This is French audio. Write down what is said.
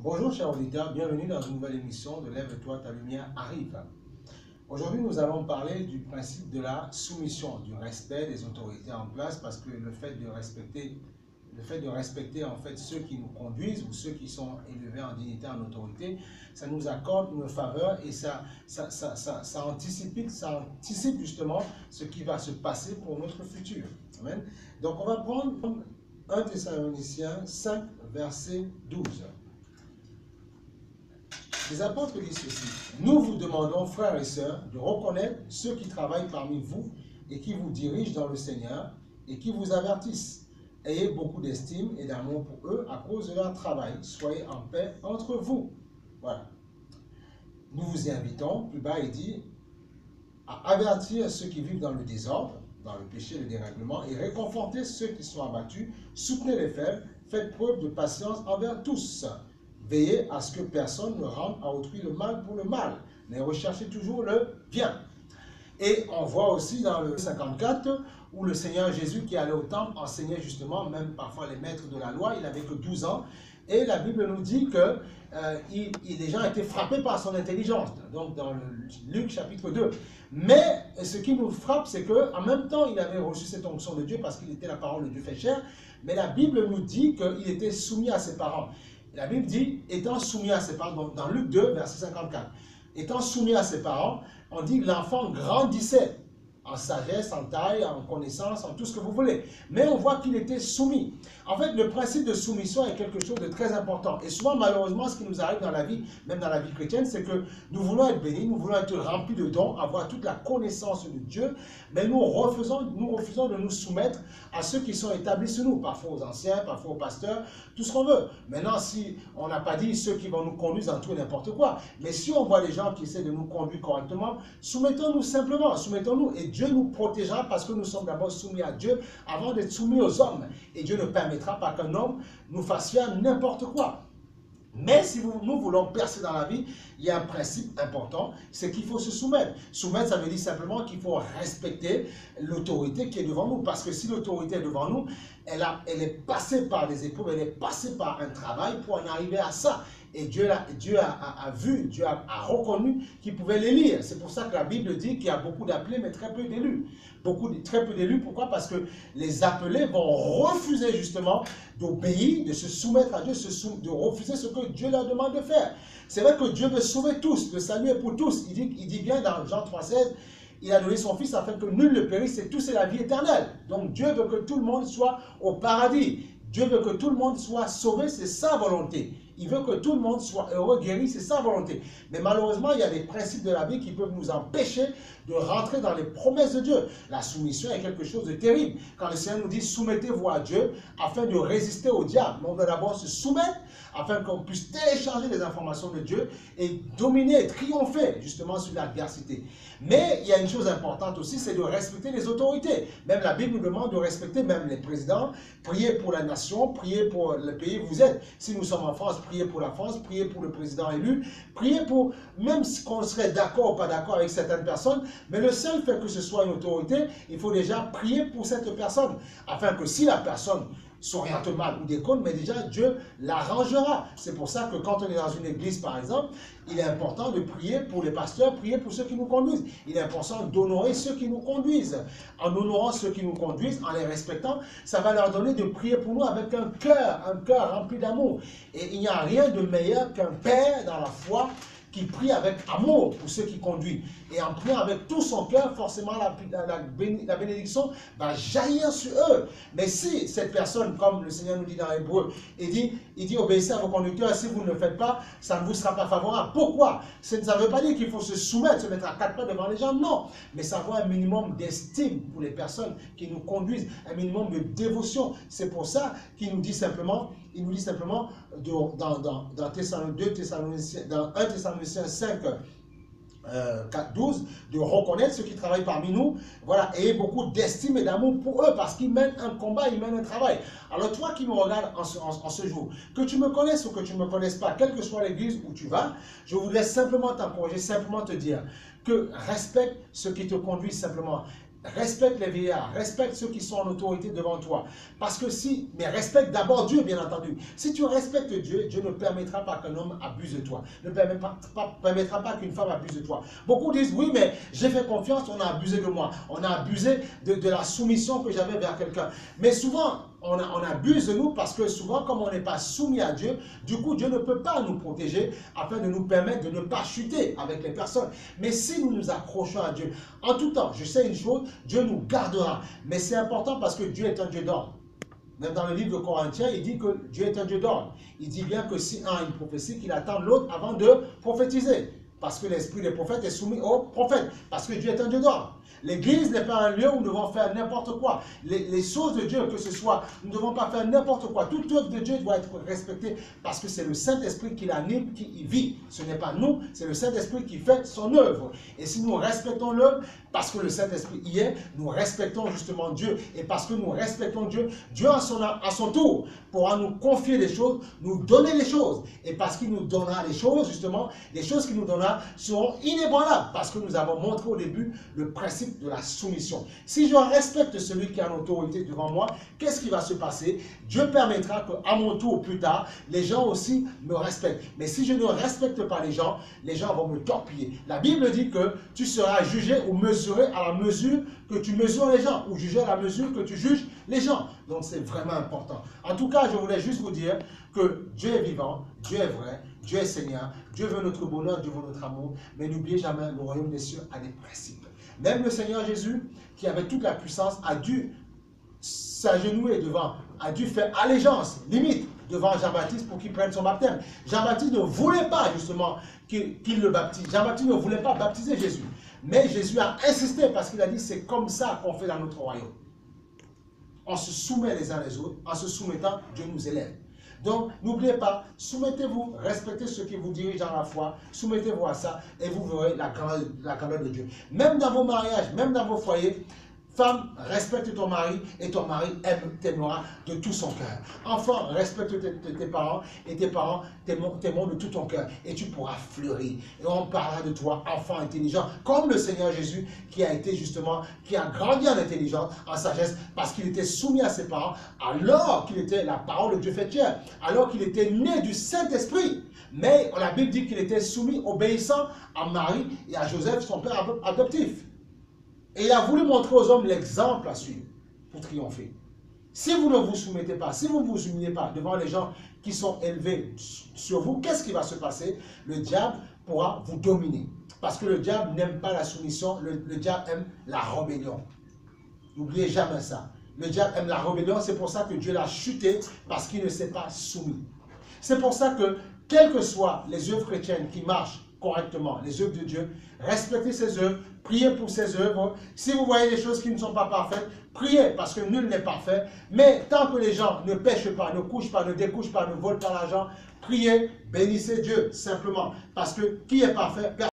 Bonjour chers auditeurs, bienvenue dans une nouvelle émission de Lève-toi, ta lumière arrive. Aujourd'hui, nous allons parler du principe de la soumission, du respect des autorités en place, parce que le fait de respecter en fait ceux qui nous conduisent ou ceux qui sont élevés en dignité, en autorité, ça nous accorde une faveur et ça anticipe justement ce qui va se passer pour notre futur. Amen. Donc on va prendre 1 Thessaloniciens 5, verset 12. Les apôtres disent ceci: nous vous demandons, frères et sœurs, de reconnaître ceux qui travaillent parmi vous et qui vous dirigent dans le Seigneur et qui vous avertissent. Ayez beaucoup d'estime et d'amour pour eux à cause de leur travail. Soyez en paix entre vous. Voilà. Nous vous y invitons, plus bas il dit, à avertir ceux qui vivent dans le désordre, dans le péché et le dérèglement, et réconforter ceux qui sont abattus, soutenez les faibles, faites preuve de patience envers tous. Veillez à ce que personne ne rende à autrui le mal pour le mal, mais recherchez toujours le bien. Et on voit aussi dans le 54, où le Seigneur Jésus qui allait au temple enseignait justement, même parfois les maîtres de la loi, il n'avait que 12 ans, et la Bible nous dit que les gens étaient frappés par son intelligence, donc dans le Luc chapitre 2. Mais ce qui nous frappe, c'est qu'en même temps, il avait reçu cette onction de Dieu parce qu'il était la parole de Dieu fait chair, mais la Bible nous dit qu'il était soumis à ses parents. La Bible dit, étant soumis à ses parents, dans Luc 2, verset 54, étant soumis à ses parents, on dit que l'enfant grandissait en sagesse, en taille, en connaissance, en tout ce que vous voulez. Mais on voit qu'il était soumis. En fait, le principe de soumission est quelque chose de très important. Et souvent, malheureusement, ce qui nous arrive dans la vie, même dans la vie chrétienne, c'est que nous voulons être bénis, nous voulons être remplis de dons, avoir toute la connaissance de Dieu, mais nous refusons de nous soumettre à ceux qui sont établis sur nous, parfois aux anciens, parfois aux pasteurs, tout ce qu'on veut. Maintenant, si on n'a pas dit ceux qui vont nous conduire dans tout et n'importe quoi, mais si on voit les gens qui essaient de nous conduire correctement, soumettons-nous simplement, soumettons-nous, et Dieu nous protégera parce que nous sommes d'abord soumis à Dieu avant d'être soumis aux hommes. Et Dieu ne permettra pas qu'un homme nous fasse faire n'importe quoi. Mais si nous voulons percer dans la vie, il y a un principe important, c'est qu'il faut se soumettre. Soumettre, ça veut dire simplement qu'il faut respecter l'autorité qui est devant nous. Parce que si l'autorité est devant nous, elle est passée par des épreuves, elle est passée par un travail pour en arriver à ça. Et Dieu a vu, Dieu a reconnu qu'il pouvait l'élire. C'est pour ça que la Bible dit qu'il y a beaucoup d'appelés, mais très peu d'élus. Très peu d'élus, pourquoi? Parce que les appelés vont refuser justement d'obéir, de se soumettre à Dieu, de refuser ce que Dieu leur demande de faire. C'est vrai que Dieu veut sauver tous, le salut est pour tous. Il dit bien dans Jean 3,16, il a donné son Fils afin que nul ne périsse et tous aient la vie éternelle. Donc Dieu veut que tout le monde soit au paradis. Dieu veut que tout le monde soit sauvé, c'est sa volonté. Il veut que tout le monde soit heureux, guéri, c'est sa volonté. Mais malheureusement, il y a des principes de la vie qui peuvent nous empêcher de rentrer dans les promesses de Dieu. La soumission est quelque chose de terrible. Quand le Seigneur nous dit « soumettez-vous à Dieu » afin de résister au diable. Mais on doit d'abord se soumettre afin qu'on puisse télécharger les informations de Dieu et dominer, triompher justement sur l'adversité. Mais il y a une chose importante aussi, c'est de respecter les autorités. Même la Bible nous demande de respecter même les présidents. Priez pour la nation, priez pour le pays où vous êtes. Si nous sommes en France, priez pour la France, priez pour le président élu, priez pour, même si on serait d'accord ou pas d'accord avec certaines personnes, mais le seul fait que ce soit une autorité, il faut déjà prier pour cette personne, afin que si la personne s'oriente mal ou déconne, mais déjà Dieu l'arrangera. C'est pour ça que quand on est dans une église par exemple, il est important de prier pour les pasteurs, prier pour ceux qui nous conduisent. Il est important d'honorer ceux qui nous conduisent. En honorant ceux qui nous conduisent, en les respectant, ça va leur donner de prier pour nous avec un cœur rempli d'amour. Et il n'y a rien de meilleur qu'un père dans la foi qui prie avec amour pour ceux qui conduisent. Et en priant avec tout son cœur, forcément la bénédiction va jaillir sur eux. Mais si cette personne, comme le Seigneur nous dit dans Hébreu, il dit obéissez à vos conducteurs, si vous ne le faites pas, ça ne vous sera pas favorable. Pourquoi? Ça ne veut pas dire qu'il faut se soumettre, se mettre à quatre pas devant les gens, non. Mais savoir un minimum d'estime pour les personnes qui nous conduisent, un minimum de dévotion. C'est pour ça qu'il nous dit simplement, dans 1 Thessaloniciens 5, 4, 12, de reconnaître ceux qui travaillent parmi nous, voilà, et beaucoup d'estime et d'amour pour eux, parce qu'ils mènent un combat, ils mènent un travail. Alors toi qui me regardes en ce jour, que tu me connaisses ou que tu ne me connaisses pas, quelle que soit l'église où tu vas, je voudrais simplement t'encourager, simplement te dire que respecte ceux qui te conduisent simplement. respecte les vieillards, respecte ceux qui sont en autorité devant toi. Parce que mais respecte d'abord Dieu, bien entendu. Si tu respectes Dieu, Dieu ne permettra pas qu'un homme abuse de toi. Ne permettra pas qu'une femme abuse de toi. Beaucoup disent, oui, mais j'ai fait confiance, on a abusé de moi. On a abusé de la soumission que j'avais vers quelqu'un. Mais souvent, on abuse de nous parce que souvent, comme on n'est pas soumis à Dieu, du coup, Dieu ne peut pas nous protéger afin de nous permettre de ne pas chuter avec les personnes. Mais si nous nous accrochons à Dieu, en tout temps, je sais une chose, Dieu nous gardera. Mais c'est important parce que Dieu est un Dieu d'ordre. Même dans le livre de Corinthiens, il dit que Dieu est un Dieu d'ordre. Il dit bien que si un a une prophétie, qu'il attend l'autre avant de prophétiser. Parce que l'esprit des prophètes est soumis aux prophètes. Parce que Dieu est un Dieu d'ordre. L'église n'est pas un lieu où nous devons faire n'importe quoi. Les choses de Dieu, que ce soit, nous ne devons pas faire n'importe quoi. Toute œuvre de Dieu doit être respectée parce que c'est le Saint-Esprit qui l'anime, qui y vit. Ce n'est pas nous, c'est le Saint-Esprit qui fait son œuvre. Et si nous respectons l'œuvre, parce que le Saint-Esprit y est, nous respectons justement Dieu. Et parce que nous respectons Dieu, Dieu à son tour pourra nous confier des choses, nous donner des choses. Et parce qu'il nous donnera des choses, justement, les choses qu'il nous donnera seront inébranlables. Parce que nous avons montré au début le principe de la soumission. Si je respecte celui qui a l'autorité devant moi, qu'est-ce qui va se passer? Dieu permettra qu'à mon tour, plus tard, les gens aussi me respectent. Mais si je ne respecte pas les gens vont me torpiller. La Bible dit que tu seras jugé ou mesuré à la mesure que tu mesures les gens, ou jugé à la mesure que tu juges les gens. Donc c'est vraiment important. En tout cas, je voulais juste vous dire que Dieu est vivant, Dieu est vrai, Dieu est Seigneur, Dieu veut notre bonheur, Dieu veut notre amour, mais n'oubliez jamais, le royaume des cieux a des principes. Même le Seigneur Jésus, qui avait toute la puissance, a dû s'agenouiller devant, a dû faire allégeance, limite, devant Jean-Baptiste pour qu'il prenne son baptême. Jean-Baptiste ne voulait pas justement qu'il le baptise. Jean-Baptiste ne voulait pas baptiser Jésus. Mais Jésus a insisté parce qu'il a dit c'est comme ça qu'on fait dans notre royaume. On se soumet les uns les autres. En se soumettant, Dieu nous élève. Donc, n'oubliez pas, soumettez-vous, respectez ceux qui vous dirigent dans la foi, soumettez-vous à ça et vous verrez la grandeur de Dieu. Même dans vos mariages, même dans vos foyers, femme, respecte ton mari et ton mari t'aimera de tout son cœur. Enfant, respecte tes parents et tes parents t'aimeront de tout ton cœur et tu pourras fleurir. Et on parlera de toi, enfant intelligent, comme le Seigneur Jésus qui a été justement, qui a grandi en intelligence, en sagesse, parce qu'il était soumis à ses parents, alors qu'il était la parole de Dieu faite chair, alors qu'il était né du Saint-Esprit. Mais la Bible dit qu'il était soumis, obéissant à Marie et à Joseph, son père adoptif. Et il a voulu montrer aux hommes l'exemple à suivre pour triompher. Si vous ne vous soumettez pas, si vous ne vous humiliez pas devant les gens qui sont élevés sur vous, qu'est-ce qui va se passer? Le diable pourra vous dominer. Parce que le diable n'aime pas la soumission, le diable aime la rébellion. N'oubliez jamais ça. Le diable aime la rébellion, c'est pour ça que Dieu l'a chuté, parce qu'il ne s'est pas soumis. C'est pour ça que, quelles que soient les œuvres chrétiennes qui marchent correctement, les œuvres de Dieu, respectez ses œuvres, priez pour ses œuvres. Si vous voyez des choses qui ne sont pas parfaites, priez parce que nul n'est parfait. Mais tant que les gens ne pêchent pas, ne couchent pas, ne découchent pas, ne volent pas l'argent, priez, bénissez Dieu simplement. Parce que qui est parfait?